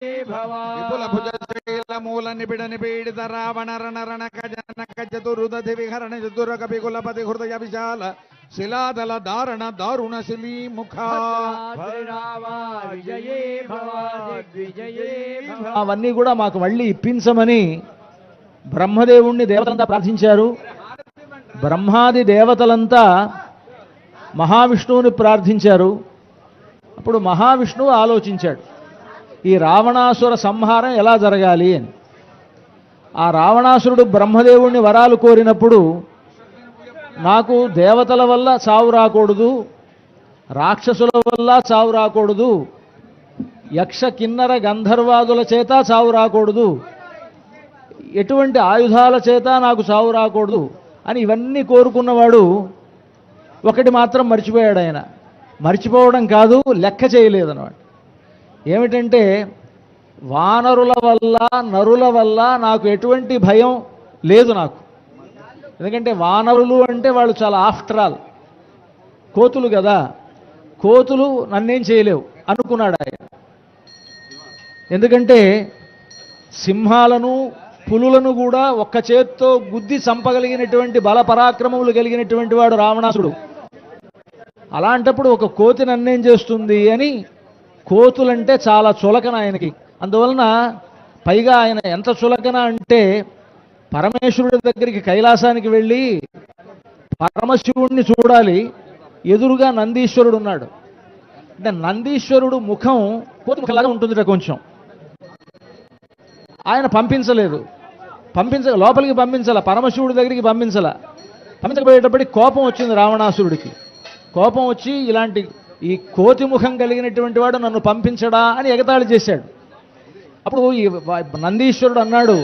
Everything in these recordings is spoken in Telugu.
విపుల భుజ శ్రీల మూల నిబిడ నిపీడిత రావణ రణ రణక జనక చతురుదధి విహరణ చతుర కపి కులపతి హృదయ విశాల శిలాదల దారుణ దారుణ శిలీ ముఖ. అవన్నీ కూడా మాకు మళ్ళీ ఇప్పించమని బ్రహ్మదేవుణ్ణి దేవతలంతా ప్రార్థించారు. బ్రహ్మాది దేవతలంతా మహావిష్ణువుని ప్రార్థించారు. అప్పుడు మహావిష్ణువు ఆలోచించాడు, ఈ రావణాసుర సంహారం ఎలా జరగాలి అని. ఆ రావణాసురుడు బ్రహ్మదేవుణ్ణి వరాలు కోరినప్పుడు, నాకు దేవతల వల్ల చావు రాకూడదు, రాక్షసుల వల్ల చావు రాకూడదు, యక్ష కిన్నర గంధర్వాదుల చేత చావు రాకూడదు, ఎటువంటి ఆయుధాల చేత నాకు చావు రాకూడదు అని ఇవన్నీ కోరుకున్నవాడు ఒకటి మాత్రం మర్చిపోయాడు. ఆయన మర్చిపోవడం కాదు, లెక్క చేయలేదన్నమాట. ఏమిటంటే, వానరుల వల్ల నరుల వల్ల నాకు ఎటువంటి భయం లేదు నాకు. ఎందుకంటే వానరులు అంటే వాళ్ళు చాలా ఆఫ్టర్ ఆల్ కోతులు కదా, కోతులు నన్నేం చేయలేవు అనుకున్నాడు ఆయన. ఎందుకంటే సింహాలను పులులను కూడా ఒక్క చేత్తో గుద్ది చంపగలిగినటువంటి బల పరాక్రమములు కలిగినటువంటి వాడు రావణాసుడు. అలాంటప్పుడు ఒక కోతి నన్నేం చేస్తుంది అని కోతులంటే చాలా చులకన ఆయనకి. అందువలన పైగా ఆయన ఎంత చులకన అంటే, పరమేశ్వరుడి దగ్గరికి కైలాసానికి వెళ్ళి పరమశివుడిని చూడాలి, ఎదురుగా నందీశ్వరుడు ఉన్నాడు. అంటే నందీశ్వరుడు ముఖం కోతి ముఖంలాగా ఉంటుంది కొంచెం. ఆయన పంపించలేదు, లోపలికి పంపించాల, పరమశివుడి దగ్గరికి పంపించకపోయేటప్పటికి కోపం వచ్చింది రావణాసురుడికి. కోపం వచ్చి, ఇలాంటి ఈ కోతి ముఖం కలిగినటువంటి వాడు నన్ను పంపించడా అని ఎగతాళి చేశాడు. అప్పుడు ఈ నందీశ్వరుడు అన్నాడు,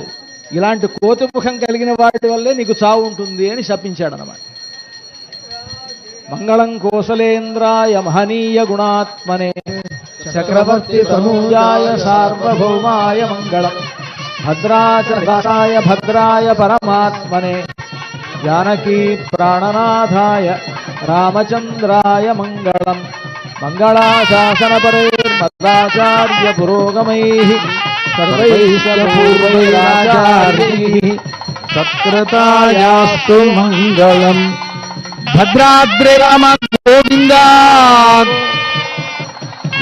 ఇలాంటి కోతి ముఖం కలిగిన వాటి వల్లే నీకు చావు ఉంటుంది అని శపించాడు అన్నమాట. మంగళం కోసలేంద్రాయ మహనీయ గుణాత్మనే చక్రవర్తి తనూజాయ సార్వభౌమాయ మంగళం భద్రాచలాయ భద్రాయ పరమాత్మనే జానకీ ప్రాణనాథాయ రామచంద్రాయ మంగళం. మంగళాశాసనపరైర్మదాచార్య పురోగమైః సర్వైః పూర్వైరాచార్యైః సత్కృతాయాస్తు మంగళం. భద్రాద్రి రామ గోవింద,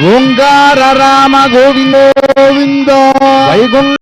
ఓంకార రామ గోవింద గోవింద, వైకుంఠ